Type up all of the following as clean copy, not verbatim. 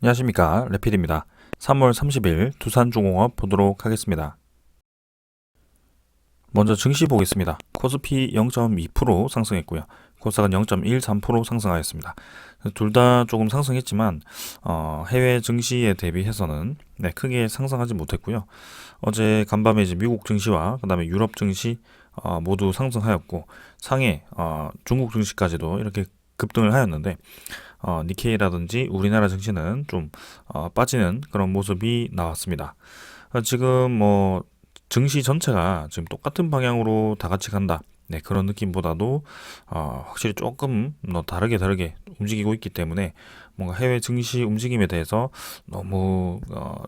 안녕하십니까, 레필입니다. 3월 30일 두산중공업 보도록 하겠습니다. 먼저 증시 보겠습니다. 코스피 0.2% 상승했고요. 코스닥은 0.13% 상승하였습니다. 둘 다 조금 상승했지만 해외 증시에 대비해서는 크게 상승하지 못했고요. 어제 간밤에 이제 미국 증시와 그 다음에 유럽 증시 모두 상승하였고, 상해 중국 증시까지도 이렇게 급등을 하였는데, 니케이라든지 우리나라 증시는 좀 빠지는 그런 모습이 나왔습니다. 지금 뭐 증시 전체가 지금 똑같은 방향으로 다 같이 간다, 그런 느낌보다도 확실히 조금 다르게 움직이고 있기 때문에 뭔가 해외 증시 움직임에 대해서 너무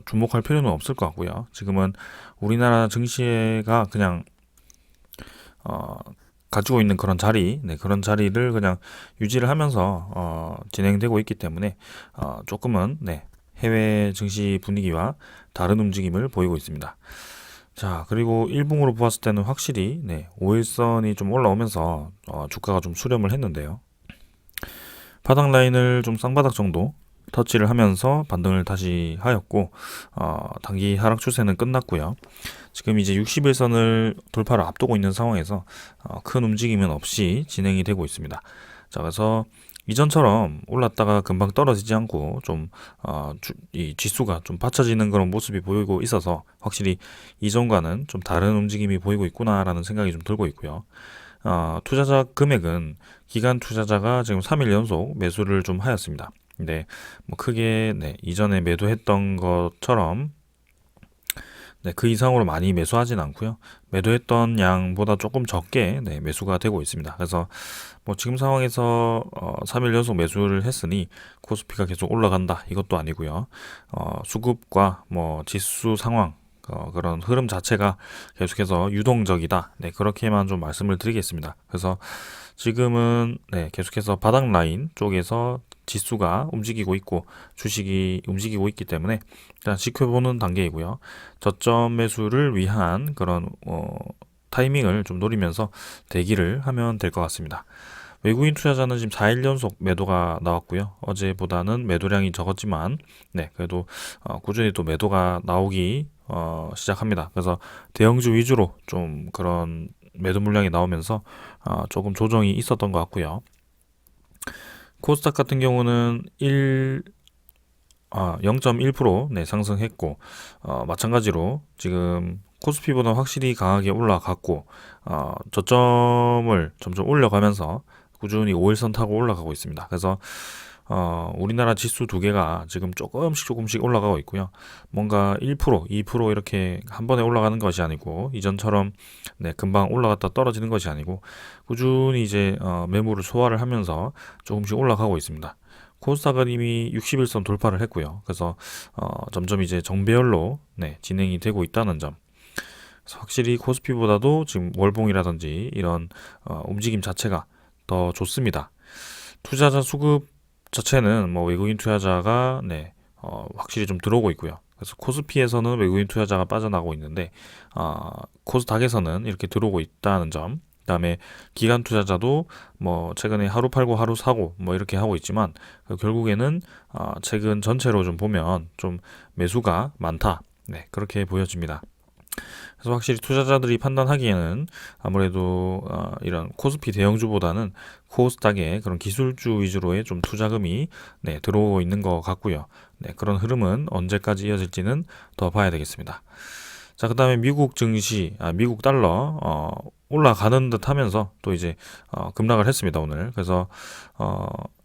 주목할 필요는 없을 것 같고요. 지금은 우리나라 증시가 그냥 가지고 있는 그런 자리, 그런 자리를 그냥 유지를 하면서 진행되고 있기 때문에 조금은 해외 증시 분위기와 다른 움직임을 보이고 있습니다. 자, 그리고 일봉으로 보았을 때는 확실히 5일선이 좀 올라오면서 주가가 좀 수렴을 했는데요. 바닥 라인을 좀 쌍바닥 정도 터치를 하면서 반등을 다시 하였고, 단기 하락 추세는 끝났고요. 지금 이제 60일선을 돌파를 앞두고 있는 상황에서 큰 움직임은 없이 진행이 되고 있습니다. 자, 그래서 이전처럼 올랐다가 금방 떨어지지 않고 좀 이 지수가 좀 받쳐지는 그런 모습이 보이고 있어서 확실히 이전과는 좀 다른 움직임이 보이고 있구나라는 생각이 좀 들고 있고요. 투자자 금액은 기관 투자자가 지금 3일 연속 매수를 좀 하였습니다. 근데 뭐 크게 이전에 매도했던 것처럼 그 이상으로 많이 매수하진 않고요. 매도했던 양보다 조금 적게 매수가 되고 있습니다. 그래서 뭐 지금 상황에서 3일 연속 매수를 했으니 코스피가 계속 올라간다, 이것도 아니고요. 수급과 뭐 지수 상황, 그런 흐름 자체가 계속해서 유동적이다, 그렇게만 좀 말씀을 드리겠습니다. 그래서 지금은 계속해서 바닥 라인 쪽에서 지수가 움직이고 있고 주식이 움직이고 있기 때문에 일단 지켜보는 단계이고요. 저점 매수를 위한 그런 타이밍을 좀 노리면서 대기를 하면 될 것 같습니다. 외국인 투자자는 지금 4일 연속 매도가 나왔고요. 어제보다는 매도량이 적었지만 그래도 꾸준히 또 매도가 나오기 시작합니다. 그래서 대형주 위주로 좀 그런 매도 물량이 나오면서 조금 조정이 있었던 것 같고요. 코스닥 같은 경우는 0.1% 상승했고, 마찬가지로 지금 코스피보다 확실히 강하게 올라갔고, 저점을 점점 올려가면서 꾸준히 5일선 타고 올라가고 있습니다. 그래서 우리나라 지수 두 개가 지금 조금씩 올라가고 있고요. 뭔가 1%, 2% 이렇게 한 번에 올라가는 것이 아니고, 이전처럼 금방 올라갔다 떨어지는 것이 아니고 꾸준히 이제 매물을 소화를 하면서 조금씩 올라가고 있습니다. 코스닥은 이미 60일선 돌파를 했고요. 그래서 점점 이제 정배열로 진행이 되고 있다는 점. 그래서 확실히 코스피보다도 지금 월봉이라든지 이런 움직임 자체가 더 좋습니다. 투자자 수급 자체는 뭐 외국인 투자자가 확실히 좀 들어오고 있고요. 그래서 코스피에서는 외국인 투자자가 빠져나가고 있는데 코스닥에서는 이렇게 들어오고 있다는 점. 그다음에 기관 투자자도 뭐 최근에 하루 팔고 하루 사고 뭐 이렇게 하고 있지만 결국에는 최근 전체로 좀 보면 좀 매수가 많다, 그렇게 보여집니다. 그래서 확실히 투자자들이 판단하기에는 아무래도 이런 코스피 대형주보다는 코스닥의 그런 기술주 위주로의 좀 투자금이 들어오고 있는 것 같고요. 그런 흐름은 언제까지 이어질지는 더 봐야 되겠습니다. 자, 그 다음에 미국 증시, 미국 달러 올라가는 듯 하면서 또 이제 급락을 했습니다, 오늘. 그래서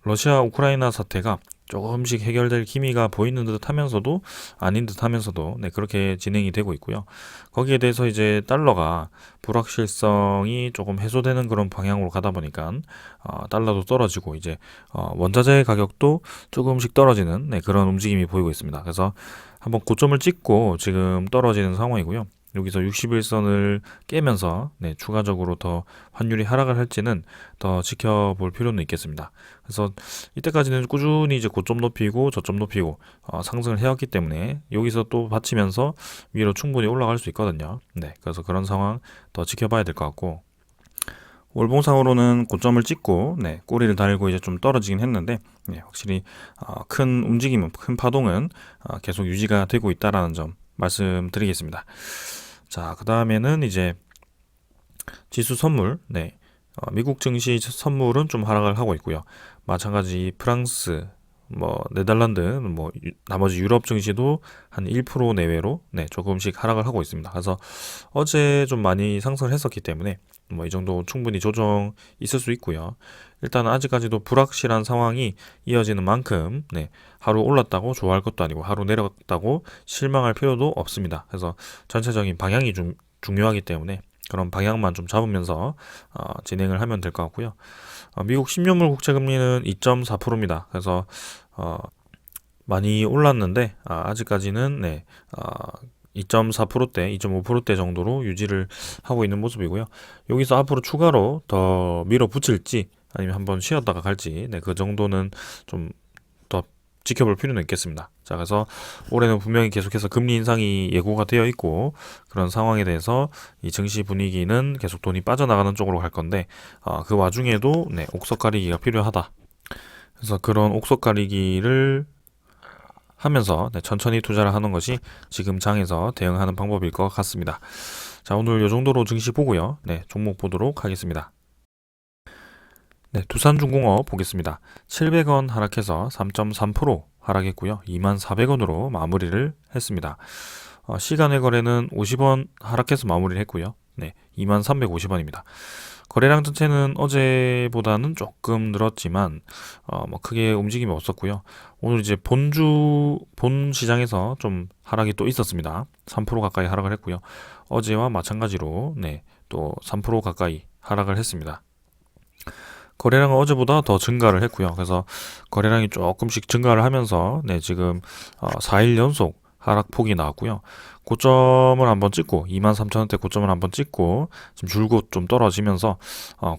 러시아 우크라이나 사태가 조금씩 해결될 기미가 보이는 듯 하면서도 아닌 듯 하면서도 그렇게 진행이 되고 있고요. 거기에 대해서 이제 달러가 불확실성이 조금 해소되는 그런 방향으로 가다 보니까 달러도 떨어지고 이제 원자재 가격도 조금씩 떨어지는 그런 움직임이 보이고 있습니다. 그래서 한번 고점을 찍고 지금 떨어지는 상황이고요. 여기서 60일선을 깨면서 추가적으로 더 환율이 하락을 할지는 더 지켜볼 필요는 있겠습니다. 그래서 이때까지는 꾸준히 이제 고점 높이고 저점 높이고 상승을 해왔기 때문에 여기서 또 받치면서 위로 충분히 올라갈 수 있거든요. 그래서 그런 상황 더 지켜봐야 될 것 같고, 월봉상으로는 고점을 찍고 꼬리를 달고 이제 좀 떨어지긴 했는데 확실히 큰 움직임은 큰 파동은 계속 유지가 되고 있다라는 점 말씀드리겠습니다. 자, 그 다음에는 이제 지수 선물, 미국 증시 선물은 좀 하락을 하고 있고요. 마찬가지 프랑스, 네덜란드, 나머지 유럽 증시도 한 1% 내외로 조금씩 하락을 하고 있습니다. 그래서 어제 좀 많이 상승을 했었기 때문에 이 정도 충분히 조정 있을 수 있고요. 일단 아직까지도 불확실한 상황이 이어지는 만큼 하루 올랐다고 좋아할 것도 아니고 하루 내렸다고 실망할 필요도 없습니다. 그래서 전체적인 방향이 좀 중요하기 때문에 그런 방향만 좀 잡으면서 진행을 하면 될 것 같고요. 미국 10년물 국채금리는 2.4%입니다. 그래서 많이 올랐는데 아직까지는 2.4%대, 2.5%대 정도로 유지를 하고 있는 모습이고요. 여기서 앞으로 추가로 더 밀어붙일지 아니면 한번 쉬었다가 갈지 그 정도는 좀 더 지켜볼 필요는 있겠습니다. 자, 그래서 올해는 분명히 계속해서 금리 인상이 예고가 되어 있고 그런 상황에 대해서 이 증시 분위기는 계속 돈이 빠져나가는 쪽으로 갈 건데 그 와중에도 옥석 가리기가 필요하다. 그래서 그런 옥석 가리기를 하면서 천천히 투자를 하는 것이 지금 장에서 대응하는 방법일 것 같습니다. 자, 오늘 이 정도로 증시 보고요. 종목 보도록 하겠습니다. 두산중공업 보겠습니다. 700원 하락해서 3.3% 하락했고요. 24,400원으로 마무리를 했습니다. 시간의 거래는 50원 하락해서 마무리를 했고요. 23,350원입니다. 거래량 자체는 어제보다는 조금 늘었지만 크게 움직임이 없었고요. 오늘 이제 본 시장에서 좀 하락이 또 있었습니다. 3% 가까이 하락을 했고요. 어제와 마찬가지로 또 3% 가까이 하락을 했습니다. 거래량은 어제보다 더 증가를 했고요. 그래서 거래량이 조금씩 증가를 하면서 지금 4일 연속 하락폭이 나왔고요. 고점을 한번 찍고 23,000원대 고점을 한번 찍고 지금 줄곧 좀 떨어지면서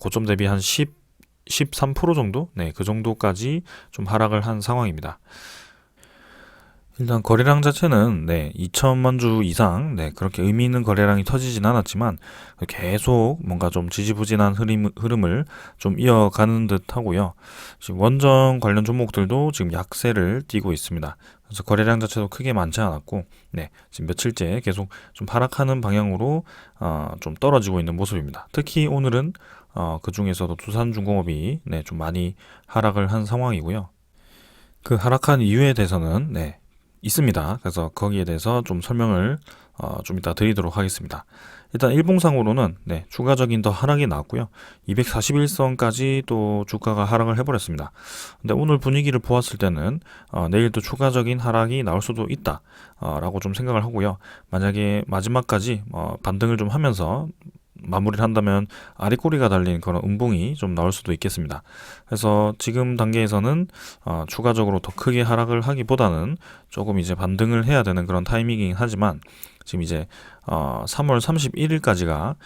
고점 대비 한 13% 정도? 그 정도까지 좀 하락을 한 상황입니다. 일단 거래량 자체는 2천만 주 이상 그렇게 의미 있는 거래량이 터지진 않았지만 계속 뭔가 좀 지지부진한 흐름을 좀 이어가는 듯 하고요. 지금 원전 관련 종목들도 지금 약세를 띠고 있습니다. 그래서 거래량 자체도 크게 많지 않았고 지금 며칠째 계속 좀 하락하는 방향으로 좀 떨어지고 있는 모습입니다. 특히 오늘은 그 중에서도 두산중공업이 좀 많이 하락을 한 상황이고요. 그 하락한 이유에 대해서는 있습니다. 그래서 거기에 대해서 좀 설명을 좀 이따 드리도록 하겠습니다. 일단 일봉상으로는 추가적인 더 하락이 나왔고요. 241선까지 또 주가가 하락을 해버렸습니다. 근데 오늘 분위기를 보았을 때는 내일 또 추가적인 하락이 나올 수도 있다 라고 좀 생각을 하고요. 만약에 마지막까지 반등을 좀 하면서 마무리를 한다면 아리꼬리가 달린 그런 음봉이 좀 나올 수도 있겠습니다. 그래서 지금 단계에서는 추가적으로 더 크게 하락을 하기보다는 조금 이제 반등을 해야 되는 그런 타이밍이긴 하지만 지금 이제 3월 31일까지가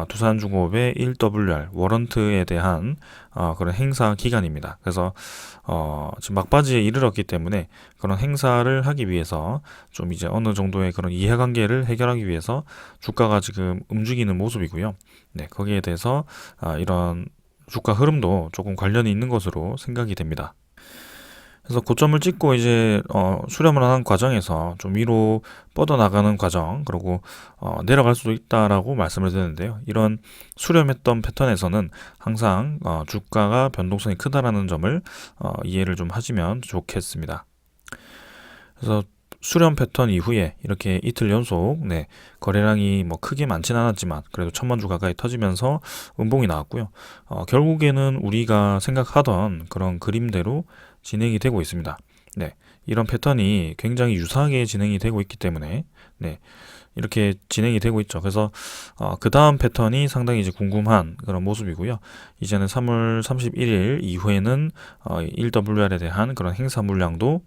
두산중공업의 1WR 워런트에 대한 그런 행사 기간입니다. 그래서 지금 막바지에 이르렀기 때문에 그런 행사를 하기 위해서 좀 이제 어느 정도의 그런 이해관계를 해결하기 위해서 주가가 지금 움직이는 모습이고요. 거기에 대해서 이런 주가 흐름도 조금 관련이 있는 것으로 생각이 됩니다. 그래서 고점을 찍고 이제 수렴을 하는 과정에서 좀 위로 뻗어나가는 과정 그리고 내려갈 수도 있다라고 말씀을 드렸는데요. 이런 수렴했던 패턴에서는 항상 주가가 변동성이 크다라는 점을 이해를 좀 하시면 좋겠습니다. 그래서 수렴 패턴 이후에 이렇게 이틀 연속 거래량이 크게 많지는 않았지만 그래도 1,000만 주 가까이 터지면서 음봉이 나왔고요. 결국에는 우리가 생각하던 그런 그림대로 진행이 되고 있습니다. 이런 패턴이 굉장히 유사하게 진행이 되고 있기 때문에 이렇게 진행이 되고 있죠. 그래서 그 다음 패턴이 상당히 이제 궁금한 그런 모습이고요. 이제는 3월 31일 이후에는 1WR에 대한 그런 행사 물량도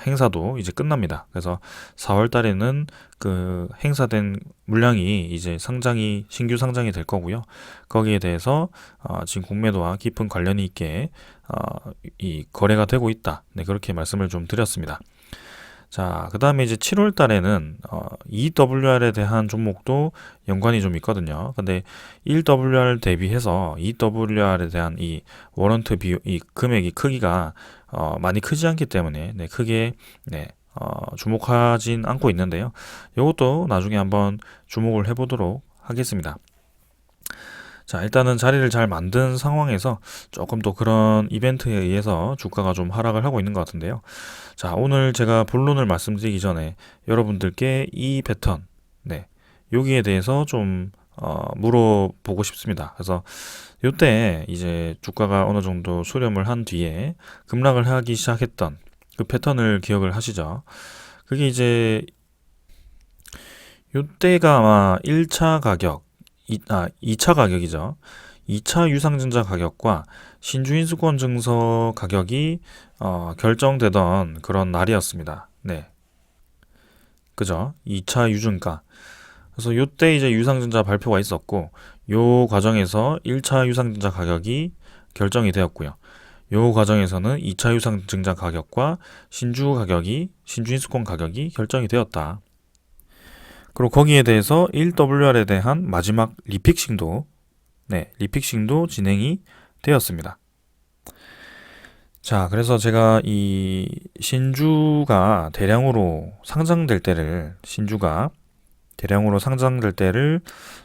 행사도 이제 끝납니다. 그래서 4월 달에는 그 행사된 물량이 이제 신규 상장이 될 거고요. 거기에 대해서 지금 공매도와 깊은 관련이 있게 이 거래가 되고 있다. 그렇게 말씀을 좀 드렸습니다. 자, 그 다음에 이제 7월 달에는 EWR에 대한 종목도 연관이 좀 있거든요. 근데 1WR 대비해서 EWR에 대한 이 워런트 이 금액이 크기가 많이 크지 않기 때문에 네, 크게 네, 주목하진 않고 있는데요. 이것도 나중에 한번 주목을 해보도록 하겠습니다. 자, 일단은 자리를 잘 만든 상황에서 조금 더 그런 이벤트에 의해서 주가가 좀 하락을 하고 있는 것 같은데요. 자, 오늘 제가 본론을 말씀드리기 전에 여러분들께 이 패턴, 네, 여기에 대해서 좀 물어보고 싶습니다. 그래서 이때 이제 주가가 어느 정도 수렴을 한 뒤에 급락을 하기 시작했던 그 패턴을 기억을 하시죠? 그게 이제 이때가 아마 1차 가격, 2차 가격이죠. 2차 유상증자 가격과 신주인수권 증서 가격이 결정되던 그런 날이었습니다. 네. 그죠? 2차 유증가. 그래서 요때 이제 유상증자 발표가 있었고, 요 과정에서 1차 유상증자 가격이 결정이 되었고요. 요 과정에서는 2차 유상증자 가격과 신주인수권 가격이 결정이 되었다. 그리고 거기에 대해서 1WR에 대한 마지막 리픽싱도 진행이 되었습니다. 자, 그래서 제가 이 신주가 대량으로 상장될 때를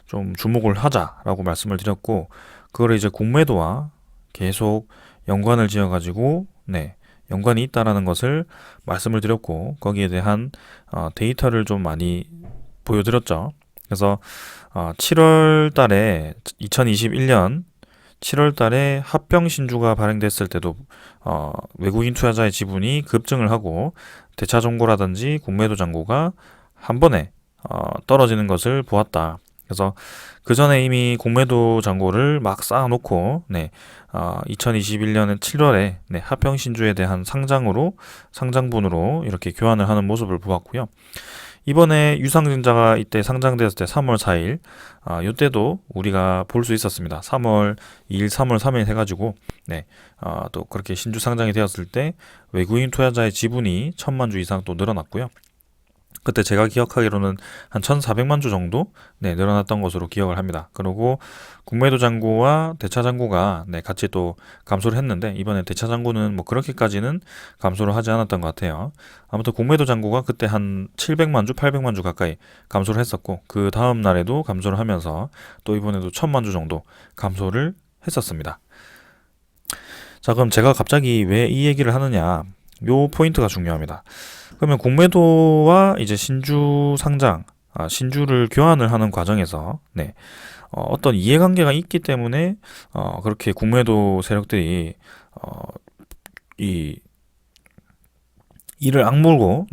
좀 주목을 하자라고 말씀을 드렸고, 그걸 이제 공매도와 계속 연관을 지어가지고, 연관이 있다라는 것을 말씀을 드렸고, 거기에 대한 데이터를 좀 많이 보여드렸죠. 그래서 7월 달에 2021년 7월 달에 합병 신주가 발행됐을 때도 외국인 투자자의 지분이 급증을 하고 대차 정고라든지 공매도 잔고가 한 번에 떨어지는 것을 보았다. 그래서 그 전에 이미 공매도 잔고를 막 쌓아놓고 2021년 7월에 합병 신주에 대한 상장분으로 이렇게 교환을 하는 모습을 보았고요. 이번에 유상증자가 이때 상장되었을 때 3월 4일 이때도 우리가 볼 수 있었습니다. 3월 2일, 3월 3일 해가지고 또 그렇게 신주 상장이 되었을 때 외국인 투자자의 지분이 1,000만 주 이상 또 늘어났고요. 그때 제가 기억하기로는 한 1,400만 주 정도 늘어났던 것으로 기억을 합니다. 그리고 공매도 잔고와 대차 잔고가 같이 또 감소를 했는데 이번에 대차 잔고는 뭐 그렇게까지는 감소를 하지 않았던 것 같아요. 아무튼 공매도 잔고가 그때 한 700만 주, 800만 주 가까이 감소를 했었고 그 다음 날에도 감소를 하면서 또 이번에도 1,000만 주 정도 감소를 했었습니다. 자, 그럼 제가 갑자기 왜 이 얘기를 하느냐? 요 포인트가 중요합니다. 그러면 공매도와 이제 신주 상장, 신주를 교환을 하는 과정에서 어떤 이해관계가 있기 때문에 그렇게 공매도 세력들이 이를 악물고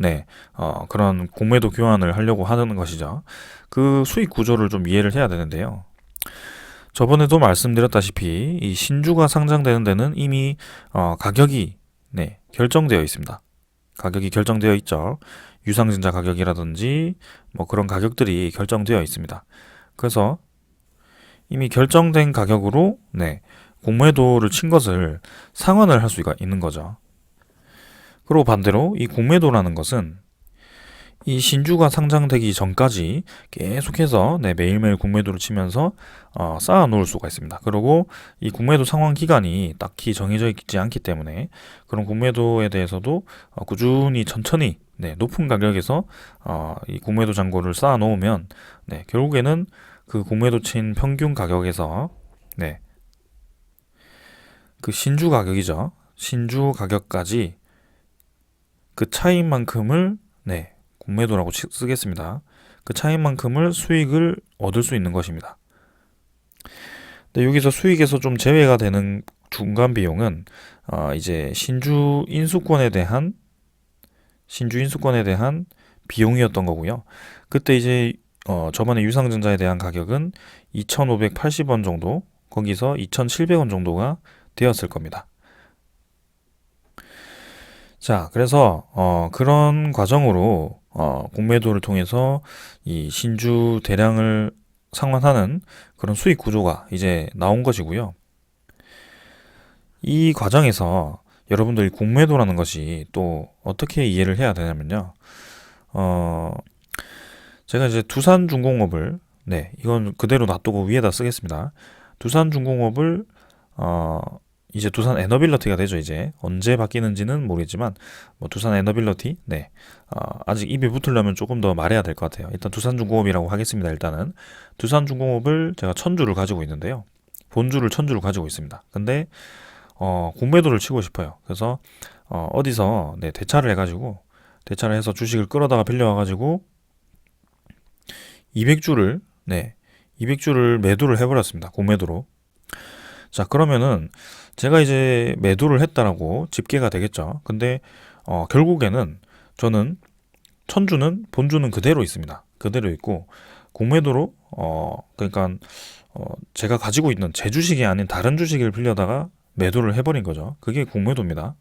그런 공매도 교환을 하려고 하는 것이죠. 그 수익 구조를 좀 이해를 해야 되는데요. 저번에도 말씀드렸다시피 이 신주가 상장되는 데는 이미 가격이 결정되어 있습니다. 가격이 결정되어 있죠. 유상증자 가격이라든지 뭐 그런 가격들이 결정되어 있습니다. 그래서 이미 결정된 가격으로 공매도를 친 것을 상환을 할 수가 있는 거죠. 그리고 반대로 이 공매도라는 것은 이 신주가 상장되기 전까지 계속해서 매일매일 공매도를 치면서 쌓아 놓을 수가 있습니다. 그리고 이 공매도 상환 기간이 딱히 정해져 있지 않기 때문에 그런 공매도에 대해서도 꾸준히 천천히 높은 가격에서 이 공매도 잔고를 쌓아 놓으면 결국에는 그 공매도 친 평균 가격에서 그 신주 가격이죠. 신주 가격까지 그 차이만큼을 공매도라고 쓰겠습니다. 그 차이만큼을 수익을 얻을 수 있는 것입니다. 근데 여기서 수익에서 좀 제외가 되는 중간 비용은 이제 신주 인수권에 대한 비용이었던 거고요. 그때 이제 저번에 유상증자에 대한 가격은 2,580원 정도, 거기서 2,700원 정도가 되었을 겁니다. 자, 그래서 그런 과정으로 공매도를 통해서 이 신주 대량을 상환하는 그런 수익 구조가 이제 나온 것이고요. 이 과정에서 여러분들이 공매도라는 것이 또 어떻게 이해를 해야 되냐면요. 어, 제가 이제 두산중공업을, 네, 이건 그대로 놔두고 위에다 쓰겠습니다. 두산중공업을, 어, 이제 두산 에너빌러티가 되죠, 이제. 언제 바뀌는지는 모르겠지만, 뭐, 두산 에너빌러티? 네. 아직 입에 붙으려면 조금 더 말해야 될 것 같아요. 일단 두산중공업이라고 하겠습니다, 일단은. 두산중공업을 제가 천주를 가지고 있는데요. 본주를 천주를 가지고 있습니다. 근데, 공매도를 치고 싶어요. 그래서, 어디서, 네, 대차를 해서 주식을 끌어다가 빌려와가지고, 200주를, 네, 200주를 매도를 해버렸습니다. 공매도로. 자, 그러면은 제가 이제 매도를 했다라고 집계가 되겠죠. 근데 결국에는 저는 천주는 본주는 그대로 있습니다. 그대로 있고 공매도로 그러니까 제가 가지고 있는 제 주식이 아닌 다른 주식을 빌려다가 매도를 해버린 거죠. 그게 공매도입니다.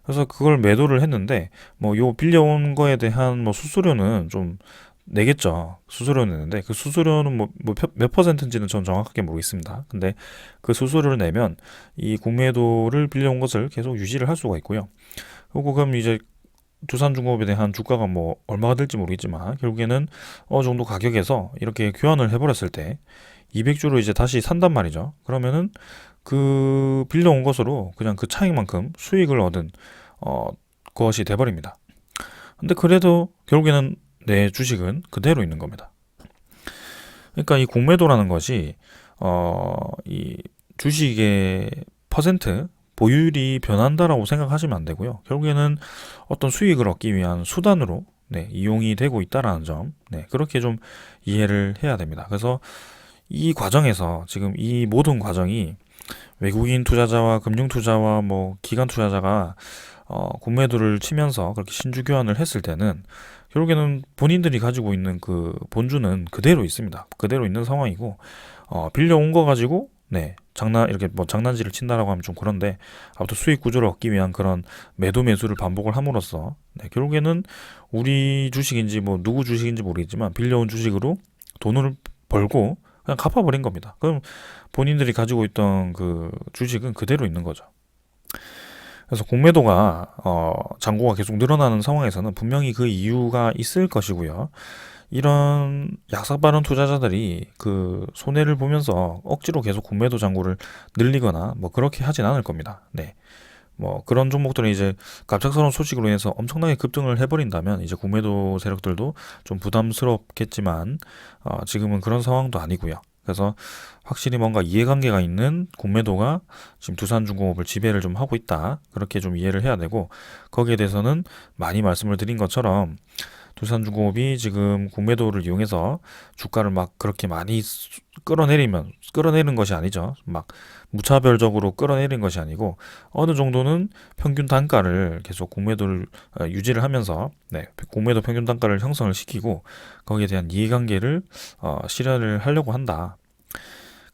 그래서 그걸 매도를 했는데 뭐 요 빌려온 거에 대한 뭐 수수료는 좀 내겠죠. 수수료는 내는데 그 수수료는 몇 퍼센트인지는 전 정확하게 모르겠습니다. 근데 그 수수료를 내면 이 공매도를 빌려온 것을 계속 유지를 할 수가 있고요. 그리고 그럼 이제 두산중공업에 대한 주가가 뭐 얼마가 될지 모르겠지만 결국에는 어느 정도 가격에서 이렇게 교환을 해버렸을 때 200주로 이제 다시 산단 말이죠. 그러면은 그 빌려온 것으로 그냥 그 차익만큼 수익을 얻은 어, 것이 돼버립니다. 근데 그래도 결국에는 내 주식은 그대로 있는 겁니다. 그러니까 이 공매도라는 것이 이 주식의 퍼센트 보유율이 변한다라고 생각하시면 안 되고요. 결국에는 어떤 수익을 얻기 위한 수단으로 네, 이용이 되고 있다라는 점, 네, 그렇게 좀 이해를 해야 됩니다. 그래서 이 과정에서 지금 이 모든 과정이 외국인 투자자와 금융 투자와 뭐 기관 투자자가 공매도를 치면서 그렇게 신주 교환을 했을 때는 결국에는 본인들이 가지고 있는 그 본주는 그대로 있습니다. 그대로 있는 상황이고 빌려온 거 가지고 네 이렇게 뭐 장난질을 친다라고 하면 좀 그런데 아무튼 수익 구조를 얻기 위한 그런 매도 매수를 반복을 함으로써 네, 결국에는 우리 주식인지 뭐 누구 주식인지 모르겠지만 빌려온 주식으로 돈을 벌고 그냥 갚아버린 겁니다. 그럼 본인들이 가지고 있던 그 주식은 그대로 있는 거죠. 그래서 공매도가 잔고가 계속 늘어나는 상황에서는 분명히 그 이유가 있을 것이고요. 이런 약삭빠른 투자자들이 그 손해를 보면서 억지로 계속 공매도 잔고를 늘리거나 뭐 그렇게 하진 않을 겁니다. 네. 뭐 그런 종목들은 이제 갑작스러운 소식으로 인해서 엄청나게 급등을 해버린다면 이제 공매도 세력들도 좀 부담스럽겠지만 지금은 그런 상황도 아니고요. 그래서 확실히 뭔가 이해관계가 있는 공매도가 지금 두산중공업을 지배를 좀 하고 있다. 그렇게 좀 이해를 해야 되고 거기에 대해서는 많이 말씀을 드린 것처럼 두산중공업이 지금 공매도를 이용해서 주가를 막 그렇게 많이 끌어내리는 것이 아니죠. 막 무차별적으로 끌어내린 것이 아니고 어느 정도는 평균 단가를 계속 공매도를 유지를 하면서 네, 공매도 평균 단가를 형성을 시키고 거기에 대한 이해관계를 실현을 하려고 한다.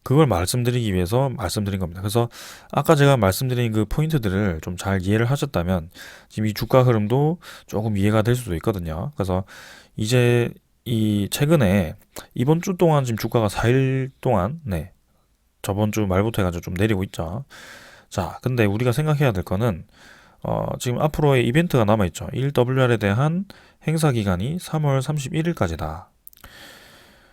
그걸 말씀드리기 위해서 말씀드린 겁니다. 그래서 아까 제가 말씀드린 그 포인트들을 좀 잘 이해를 하셨다면 지금 이 주가 흐름도 조금 이해가 될 수도 있거든요. 그래서 이제 이 최근에 이번 주 동안 지금 주가가 4일 동안 네, 저번 주 말부터 해가지고 좀 내리고 있죠. 자, 근데 우리가 생각해야 될 거는 지금 앞으로의 이벤트가 남아있죠. 1WR에 대한 행사 기간이 3월 31일까지다.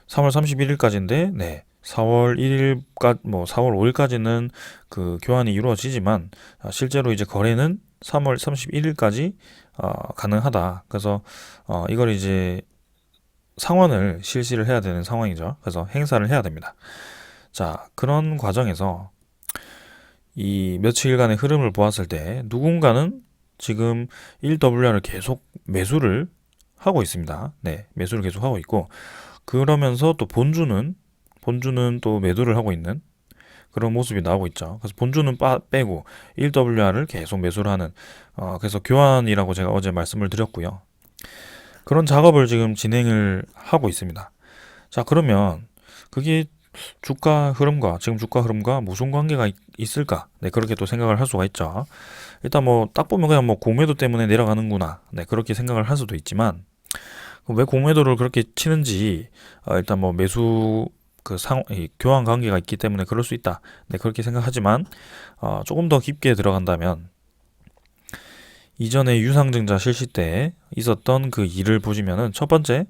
3월 31일까지인데, 네. 4월 1일까지, 뭐, 4월 5일까지는 그 교환이 이루어지지만, 실제로 이제 거래는 3월 31일까지, 가능하다. 그래서, 이걸 이제 상환을 실시를 해야 되는 상황이죠. 그래서 행사를 해야 됩니다. 자, 그런 과정에서 이 며칠간의 흐름을 보았을 때 누군가는 지금 1WR을 계속 매수를 하고 있습니다. 네, 매수를 계속 하고 있고, 그러면서 또 본주는 또 매도를 하고 있는 그런 모습이 나오고 있죠. 그래서 본주는 빼고 1WR을 계속 매수를 하는 그래서 교환이라고 제가 어제 말씀을 드렸고요. 그런 작업을 지금 진행을 하고 있습니다. 자, 그러면 그게 지금 주가 흐름과 무슨 관계가 있을까? 네, 그렇게 또 생각을 할 수가 있죠. 일단 뭐 딱 보면 그냥 뭐 공매도 때문에 내려가는구나. 네, 그렇게 생각을 할 수도 있지만 왜 공매도를 그렇게 치는지 일단 뭐 매수 이 교환 관계가 있기 때문에 그럴 수 있다. 네, 그렇게 생각하지만 조금 더 깊게 들어간다면 이전에 유상증자 실시 때 있었던 그 일을 보시면은 첫 번째,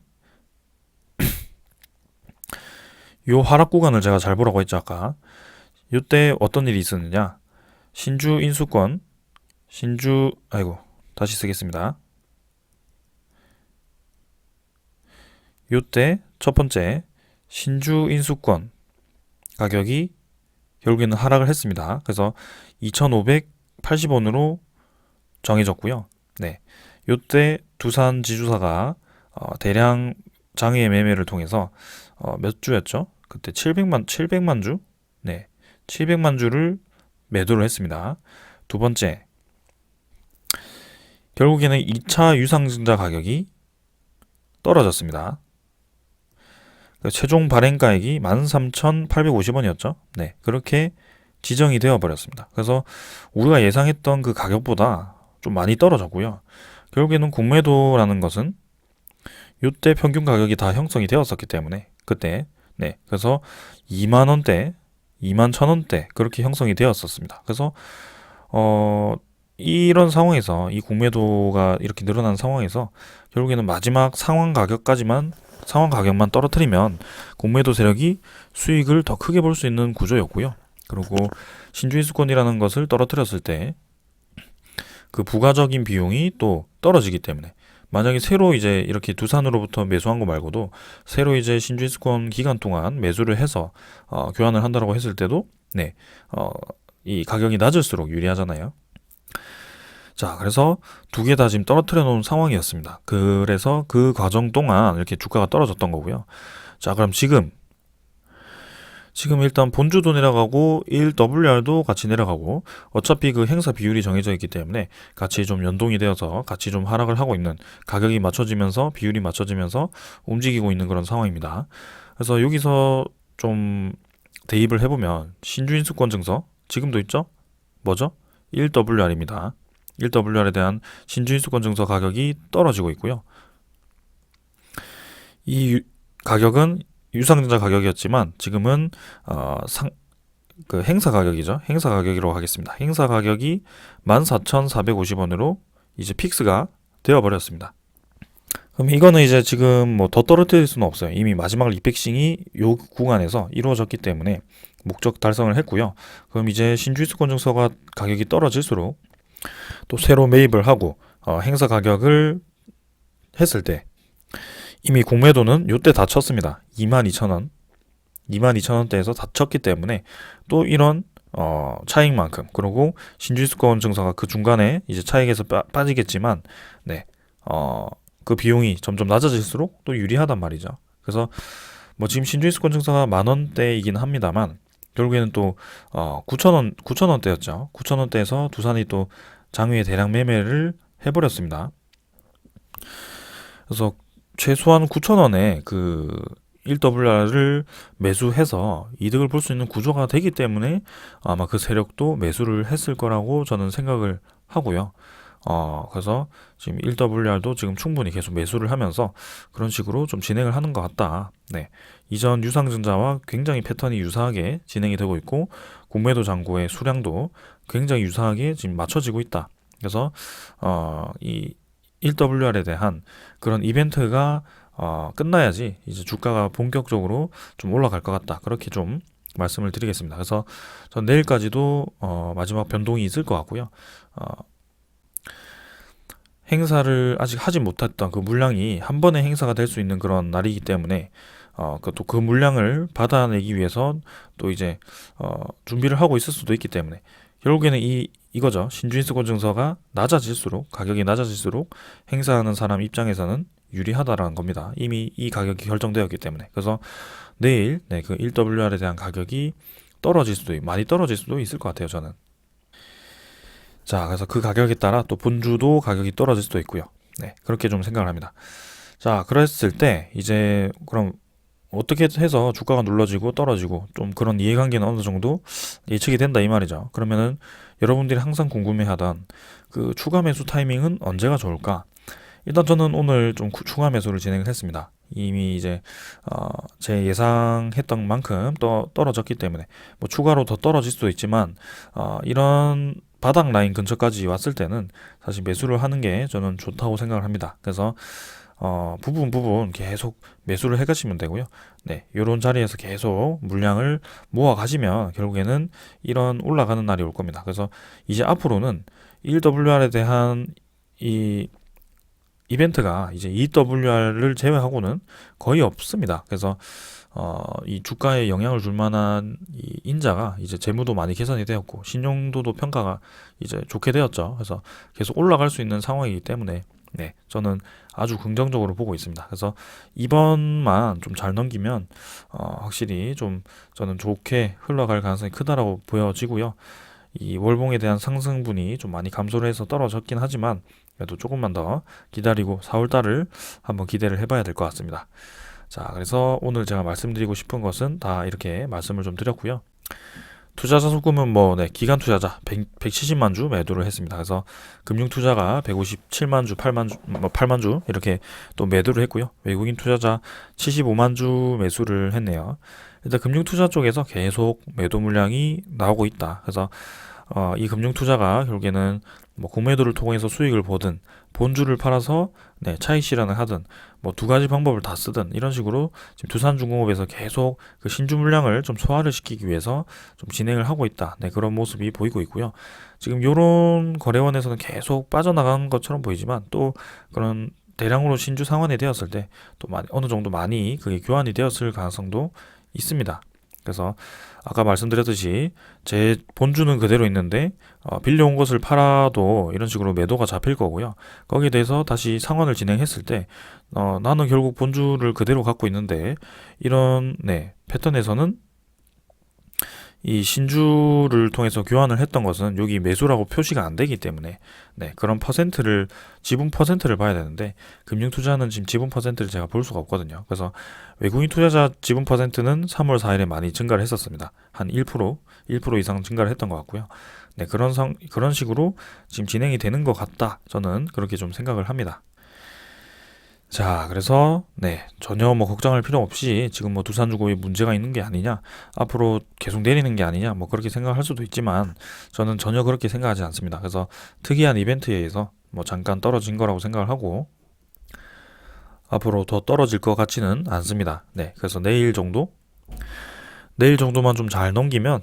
요 하락 구간을 제가 잘 보라고 했죠 아까. 요때 어떤 일이 있었느냐? 신주 인수권, 다시 쓰겠습니다. 요때 첫 번째 신주 인수권 가격이 결국에는 하락을 했습니다. 그래서 2,580원으로 정해졌고요. 네, 요때 두산 지주사가 대량 장외 매매를 통해서 몇 주였죠? 그때 700만 주? 네, 700만 주를 매도를 했습니다. 두 번째, 결국에는 2차 유상증자 가격이 떨어졌습니다. 최종 발행가액이 13,850원이었죠. 네, 그렇게 지정이 되어 버렸습니다. 그래서 우리가 예상했던 그 가격보다 좀 많이 떨어졌고요. 결국에는 공매도라는 것은 이때 평균 가격이 다 형성이 되었었기 때문에 그때, 네, 그래서 2만 원대, 2만 천 원대 그렇게 형성이 되었었습니다. 그래서 이런 상황에서 이 공매도가 이렇게 늘어난 상황에서 결국에는 마지막 상황 가격만 떨어뜨리면 공매도 세력이 수익을 더 크게 볼 수 있는 구조였고요. 그리고 신주인수권이라는 것을 떨어뜨렸을 때 그 부가적인 비용이 또 떨어지기 때문에 만약에 새로 이제 이렇게 두산으로부터 매수한 거 말고도 새로 이제 신주인수권 기간 동안 매수를 해서 교환을 한다라고 했을 때도 네, 이 가격이 낮을수록 유리하잖아요. 자, 그래서 두 개 다 지금 떨어뜨려 놓은 상황이었습니다. 그래서 그 과정 동안 이렇게 주가가 떨어졌던 거고요. 자, 그럼 지금 일단 본주도 내려가고 1WR도 같이 내려가고 어차피 그 행사 비율이 정해져 있기 때문에 같이 좀 연동이 되어서 같이 좀 하락을 하고 있는 가격이 맞춰지면서 비율이 맞춰지면서 움직이고 있는 그런 상황입니다. 그래서 여기서 좀 대입을 해보면 신주인수권 증서 지금도 있죠? 뭐죠? 1WR입니다. 1WR에 대한 신주인수권 증서 가격이 떨어지고 있고요. 이 가격은 유상증자 가격이었지만 지금은 그 행사 가격이죠. 행사 가격으로 하겠습니다. 행사 가격이 14,450원으로 이제 픽스가 되어 버렸습니다. 그럼 이거는 이제 지금 뭐 더 떨어뜨릴 수는 없어요. 이미 마지막 리팩싱이 요 구간에서 이루어졌기 때문에 목적 달성을 했고요. 그럼 이제 신주인수권 증서가 가격이 떨어질수록 또 새로 매입을 하고 행사 가격을 했을 때 이미 공매도는 요때 다 쳤습니다. 22,000원 22,000원대에서 다 쳤기 때문에 또 이런 차익만큼 그리고 신주인수권 증서가 그 중간에 이제 차익에서 빠지겠지만 네, 그 비용이 점점 낮아질수록 또 유리하단 말이죠. 그래서 뭐 지금 신주인수권 증서가 10,000원대이긴 합니다만 결국에는 또 9,000원대였죠. 9,000원대에서 두산이 또 장외 대량 매매를 해버렸습니다. 그래서 최소한 9,000원에 그 1WR을 매수해서 이득을 볼 수 있는 구조가 되기 때문에 아마 그 세력도 매수를 했을 거라고 저는 생각을 하고요. 그래서 지금 1WR도 지금 충분히 계속 매수를 하면서 그런 식으로 좀 진행을 하는 것 같다. 네. 이전 유상증자와 굉장히 패턴이 유사하게 진행이 되고 있고 공매도 잔고의 수량도 굉장히 유사하게 지금 맞춰지고 있다. 그래서 이 1WR에 대한 그런 이벤트가 끝나야지 이제 주가가 본격적으로 좀 올라갈 것 같다. 그렇게 좀 말씀을 드리겠습니다. 그래서 전 내일까지도 마지막 변동이 있을 것 같고요. 행사를 아직 하지 못했던 그 물량이 한 번에 행사가 될 수 있는 그런 날이기 때문에 그 물량을 받아내기 위해서 또 이제 준비를 하고 있을 수도 있기 때문에 결국에는 이거죠. 신주인수권 증서가 가격이 낮아질수록 행사하는 사람 입장에서는 유리하다라는 겁니다. 이미 이 가격이 결정되었기 때문에. 그래서 내일 그 1WR에 대한 가격이 많이 떨어질 수도 있을 것 같아요, 저는. 자, 그래서 그 가격에 따라 또 본주도 가격이 떨어질 수도 있고요. 네, 그렇게 좀 생각을 합니다. 자, 그랬을 때 이제 그럼 어떻게 해서 주가가 눌러지고 떨어지고 좀 그런 이해관계는 어느 정도 예측이 된다 이 말이죠. 그러면은 여러분들이 항상 궁금해하던 그 추가 매수 타이밍은 언제가 좋을까? 일단 저는 오늘 좀 추가 매수를 진행을 했습니다. 이미 이제 제 예상했던 만큼 떨어졌기 때문에 뭐 추가로 더 떨어질 수도 있지만 이런 바닥 라인 근처까지 왔을 때는 사실 매수를 하는 게 저는 좋다고 생각을 합니다. 그래서 부분 계속 매수를 해가시면 되고요. 네, 요런 자리에서 계속 물량을 모아 가시면 결국에는 이런 올라가는 날이 올 겁니다. 그래서 이제 앞으로는 1WR에 대한 이 이벤트가 이제 2WR을 제외하고는 거의 없습니다. 그래서 이 주가에 영향을 줄 만한 이 인자가 이제 재무도 많이 개선이 되었고 신용도도 평가가 이제 좋게 되었죠. 그래서 계속 올라갈 수 있는 상황이기 때문에 네, 저는 아주 긍정적으로 보고 있습니다. 그래서 이번만 좀 잘 넘기면 확실히 좀 저는 좋게 흘러갈 가능성이 크다라고 보여지고요. 이 월봉에 대한 상승분이 좀 많이 감소를 해서 떨어졌긴 하지만 그래도 조금만 더 기다리고 4월 달을 한번 기대를 해봐야 될 것 같습니다. 자, 그래서 오늘 제가 말씀드리고 싶은 것은 다 이렇게 말씀을 좀 드렸고요. 투자자 소금은 기간 투자자 170만 주 매도를 했습니다. 그래서 금융 투자가 157만 주, 8만 주 이렇게 또 매도를 했고요. 외국인 투자자 75만 주 매수를 했네요. 일단 금융 투자 쪽에서 계속 매도 물량이 나오고 있다. 그래서 이 금융 투자가 결국에는 공매도를 통해서 수익을 보든 본주를 팔아서 차익 실현을 하든 두 가지 방법을 다 쓰든 이런 식으로 지금 두산중공업에서 계속 그 신주 물량을 좀 소화를 시키기 위해서 좀 진행을 하고 있다. 그런 모습이 보이고 있고요. 지금 요런 거래원에서는 계속 빠져나가는 것처럼 보이지만 또 그런 대량으로 신주 상환이 되었을 때 또 어느 정도 많이 그게 교환이 되었을 가능성도 있습니다. 그래서 아까 말씀드렸듯이 제 본주는 그대로 있는데 빌려온 것을 팔아도 이런 식으로 매도가 잡힐 거고요. 거기에 대해서 다시 상환을 진행했을 때 나는 결국 본주를 그대로 갖고 있는데 이런 패턴에서는 이 신주를 통해서 교환을 했던 것은 여기 매수라고 표시가 안 되기 때문에 그런 지분 퍼센트를 봐야 되는데 금융 투자는 지금 지분 퍼센트를 제가 볼 수가 없거든요. 그래서 외국인 투자자 지분 퍼센트는 3월 4일에 많이 증가를 했었습니다. 한 1% 이상 증가를 했던 것 같고요. 그런 식으로 지금 진행이 되는 것 같다. 저는 그렇게 좀 생각을 합니다. 자, 그래서 전혀 걱정할 필요 없이 지금 두산중공업에 문제가 있는 게 아니냐, 앞으로 계속 내리는 게 아니냐, 그렇게 생각할 수도 있지만 저는 전혀 그렇게 생각하지 않습니다. 그래서 특이한 이벤트에 의해서 잠깐 떨어진 거라고 생각을 하고 앞으로 더 떨어질 것 같지는 않습니다. 그래서 내일 정도만 좀 잘 넘기면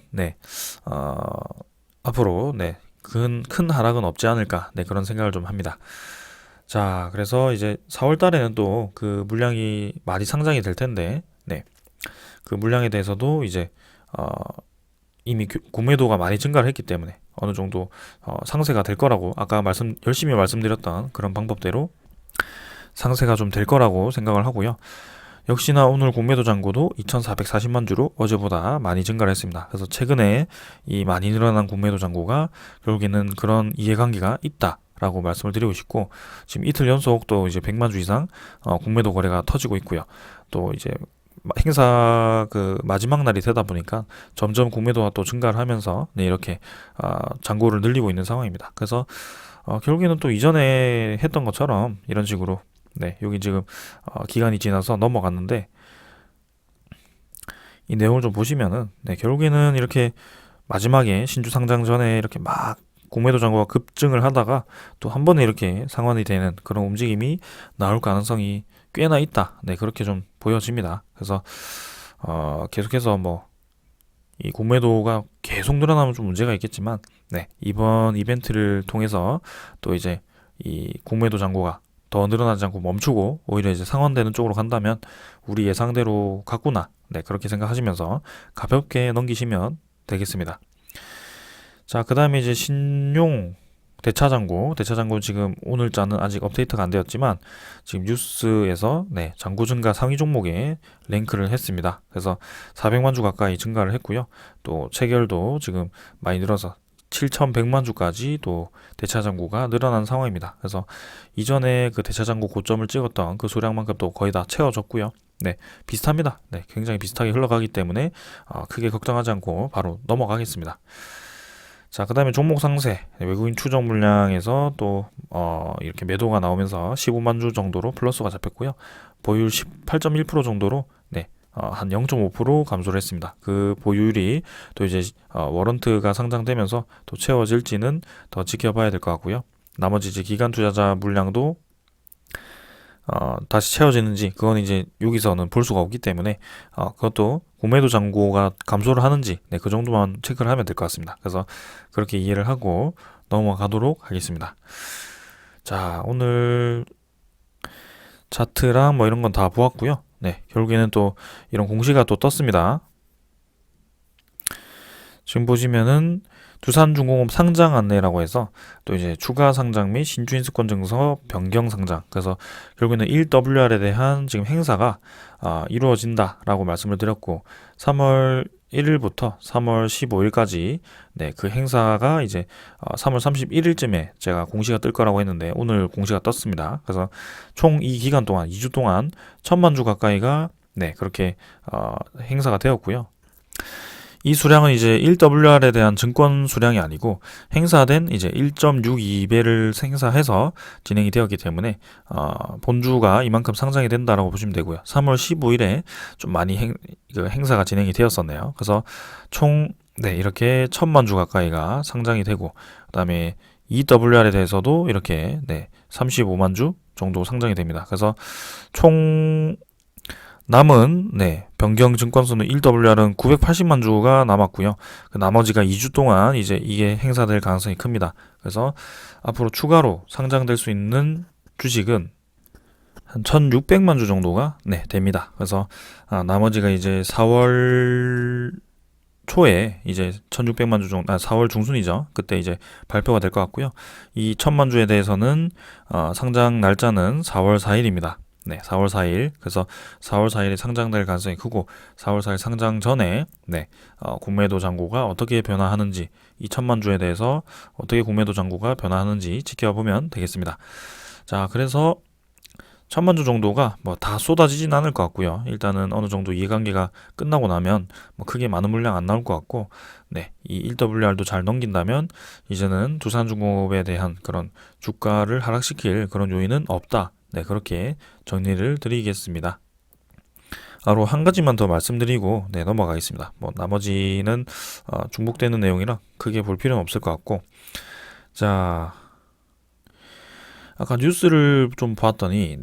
앞으로 큰 하락은 없지 않을까 그런 생각을 좀 합니다. 자, 그래서 이제 4월 달에는 또 그 물량이 많이 상장이 될 텐데, 그 물량에 대해서도 이제, 이미 구매도가 많이 증가를 했기 때문에 어느 정도 상세가 될 거라고 아까 열심히 말씀드렸던 그런 방법대로 상세가 좀 될 거라고 생각을 하고요. 역시나 오늘 공매도 잔고도 2,440만 주로 어제보다 많이 증가를 했습니다. 그래서 최근에 이 많이 늘어난 공매도 잔고가 결국에는 그런 이해관계가 있다. 라고 말씀을 드리고 싶고 지금 이틀 연속 또 이제 100만 주 이상 공매도 거래가 터지고 있고요. 또 이제 행사 그 마지막 날이 되다 보니까 점점 공매도가 또 증가를 하면서 이렇게 잔고를 늘리고 있는 상황입니다. 그래서 결국에는 또 이전에 했던 것처럼 이런 식으로 여기 지금 기간이 지나서 넘어갔는데 이 내용을 좀 보시면은 결국에는 이렇게 마지막에 신주 상장 전에 이렇게 막 공매도 잔고가 급증을 하다가 또 한 번에 이렇게 상환이 되는 그런 움직임이 나올 가능성이 꽤나 있다. 그렇게 좀 보여집니다. 그래서 계속해서 이 공매도가 계속 늘어나면 좀 문제가 있겠지만 이번 이벤트를 통해서 또 이제 이 공매도 잔고가 더 늘어나지 않고 멈추고 오히려 이제 상환되는 쪽으로 간다면 우리 예상대로 갔구나. 그렇게 생각하시면서 가볍게 넘기시면 되겠습니다. 자, 그 다음에 이제 신용 대차잔고 지금 오늘자는 아직 업데이트가 안 되었지만 지금 뉴스에서 잔고 증가 상위 종목에 랭크를 했습니다. 그래서 400만 주 가까이 증가를 했고요. 또 체결도 지금 많이 늘어서 7,100만 주까지 또 대차잔고가 늘어난 상황입니다. 그래서 이전에 그 대차잔고 고점을 찍었던 그 수량만큼 또 거의 다 채워졌고요. 비슷합니다. 굉장히 비슷하게 흘러가기 때문에 크게 걱정하지 않고 바로 넘어가겠습니다. 자, 그 다음에 종목 상세, 외국인 추정 물량에서 또 이렇게 매도가 나오면서 15만 주 정도로 플러스가 잡혔고요. 보유율 18.1% 정도로 한 0.5% 감소를 했습니다. 그 보유율이 또 이제 워런트가 상장되면서 또 채워질지는 더 지켜봐야 될 것 같고요. 나머지 이제 기관 투자자 물량도 다시 채워지는지 그건 이제 여기서는 볼 수가 없기 때문에 그것도 공매도 잔고가 감소를 하는지 그 정도만 체크를 하면 될 것 같습니다. 그래서 그렇게 이해를 하고 넘어가도록 하겠습니다. 자, 오늘 차트랑 뭐 이런 건 다 보았고요. 결국에는 또 이런 공시가 또 떴습니다. 지금 보시면은 두산중공업 상장 안내라고 해서 또 이제 추가 상장 및 신주 인수권 증서 변경 상장, 그래서 결국에는 1WR에 대한 지금 행사가 이루어진다라고 말씀을 드렸고 3월 1일부터 3월 15일까지 그 행사가 이제 3월 31일쯤에 제가 공시가 뜰 거라고 했는데 오늘 공시가 떴습니다. 그래서 총 이 기간 동안 2주 동안 1,000만 주 가까이가 그렇게 행사가 되었고요. 이 수량은 이제 1WR에 대한 증권 수량이 아니고 행사된 이제 1.62배를 행사해서 진행이 되었기 때문에 본주가 이만큼 상장이 된다라고 보시면 되고요. 3월 15일에 좀 많이 행사가 진행이 되었었네요. 그래서 총 이렇게 1,000만 주 가까이가 상장이 되고 그다음에 2WR에 대해서도 이렇게 35만 주 정도 상장이 됩니다. 그래서 총 남은 변경 증권수는 1WR은 980만 주가 남았고요. 그 나머지가 2주 동안 이제 이게 행사될 가능성이 큽니다. 그래서 앞으로 추가로 상장될 수 있는 주식은 한 1,600만 주 정도가 됩니다. 그래서 나머지가 이제 4월 초에 이제 1,600만 주 정도, 4월 중순이죠. 그때 이제 발표가 될 것 같고요. 이 1,000만 주에 대해서는 상장 날짜는 4월 4일입니다. 4월 4일. 그래서 4월 4일에 상장될 가능성이 크고 4월 4일 상장 전에 공매도 잔고가 어떻게 변화하는지, 이 1,000만 주에 대해서 어떻게 공매도 잔고가 변화하는지 지켜보면 되겠습니다. 자, 그래서 1,000만 주 정도가 뭐 다 쏟아지진 않을 것 같고요. 일단은 어느 정도 이해관계가 끝나고 나면 뭐 크게 많은 물량 안 나올 것 같고, 이 1WR도 잘 넘긴다면 이제는 두산중공업에 대한 그런 주가를 하락시킬 그런 요인은 없다. 그렇게 정리를 드리겠습니다. 바로 한 가지만 더 말씀드리고 넘어가겠습니다. 뭐 나머지는 중복되는 내용이라 크게 볼 필요는 없을 것 같고, 자, 아까 뉴스를 좀 봤더니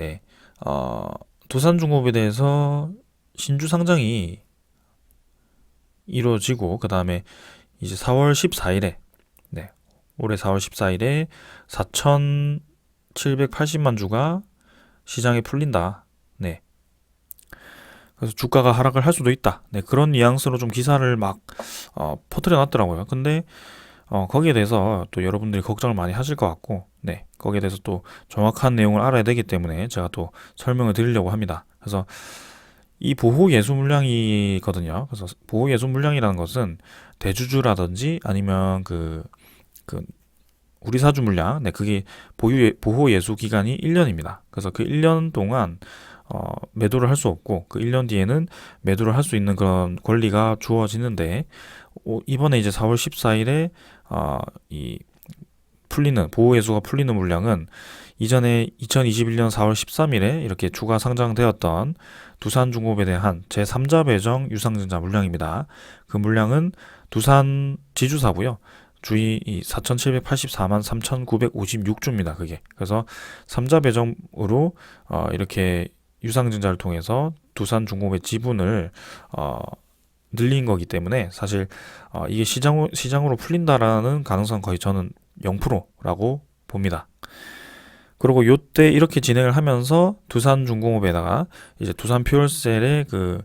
두산중공업에 대해서 신주 상장이 이루어지고 그 다음에 이제 4월 14일에 올해 4월 14일에 4,780만 주가 시장에 풀린다. 그래서 주가가 하락을 할 수도 있다. 그런 뉘앙스로 좀 기사를 막 퍼뜨려 놨더라고요. 근데 거기에 대해서 또 여러분들이 걱정을 많이 하실 것 같고, 거기에 대해서 또 정확한 내용을 알아야 되기 때문에 제가 또 설명을 드리려고 합니다. 그래서 이 보호 예수 물량이거든요. 그래서 보호 예수 물량이라는 것은 대주주라든지 아니면 그 우리 사주 물량, 그게 보호 예수 기간이 1년입니다. 그래서 그 1년 동안 매도를 할 수 없고 그 1년 뒤에는 매도를 할 수 있는 그런 권리가 주어지는데, 이번에 이제 4월 14일에 이 풀리는 보호 예수가 풀리는 물량은 이전에 2021년 4월 13일에 이렇게 추가 상장되었던 두산중공업에 대한 제3자 배정 유상증자 물량입니다. 그 물량은 두산 지주사고요. 주의 4,784만 3,956주입니다. 그게. 그래서 3자 배정으로 이렇게 유상증자를 통해서 두산중공업의 지분을 늘린 거기 때문에 사실 이게 시장으로 풀린다라는 가능성은 거의 저는 0%라고 봅니다. 그리고 요때 이렇게 진행을 하면서 두산중공업에다가 이제 두산퓨얼셀의 그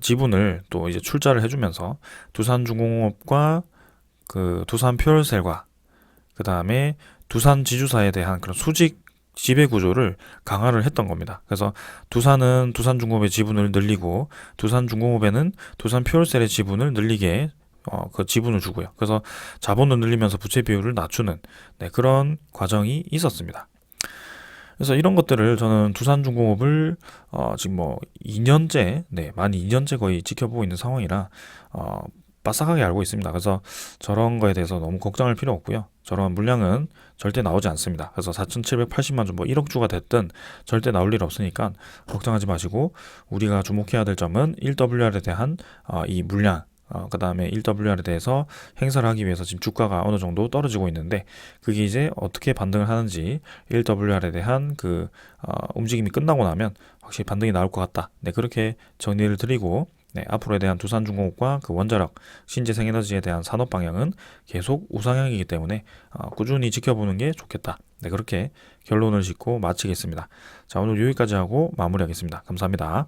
지분을 또 이제 출자를 해주면서 두산중공업과 그 두산퓨얼셀과 그 다음에 두산지주사에 대한 그런 수직 지배 구조를 강화를 했던 겁니다. 그래서 두산은 두산중공업의 지분을 늘리고 두산중공업에는 두산퓨얼셀의 지분을 늘리게 그 지분을 주고요. 그래서 자본을 늘리면서 부채 비율을 낮추는 그런 과정이 있었습니다. 그래서 이런 것들을 저는 두산중공업을 지금 뭐 2년째, 만 2년째 거의 지켜보고 있는 상황이라 빠삭하게 알고 있습니다. 그래서 저런 거에 대해서 너무 걱정할 필요 없고요. 저런 물량은 절대 나오지 않습니다. 그래서 4,780만 주 뭐 1억 주가 됐든 절대 나올 일 없으니까 걱정하지 마시고, 우리가 주목해야 될 점은 1WR에 대한 이 물량, 그 다음에 1WR에 대해서 행사를 하기 위해서 지금 주가가 어느 정도 떨어지고 있는데, 그게 이제 어떻게 반등을 하는지 1WR에 대한 그 움직임이 끝나고 나면 확실히 반등이 나올 것 같다. 네, 그렇게 정리를 드리고, 네, 앞으로에 대한 두산중공업과 그 원자력, 신재생에너지에 대한 산업 방향은 계속 우상향이기 때문에 꾸준히 지켜보는 게 좋겠다. 네, 그렇게 결론을 짓고 마치겠습니다. 자, 오늘 여기까지 하고 마무리하겠습니다. 감사합니다.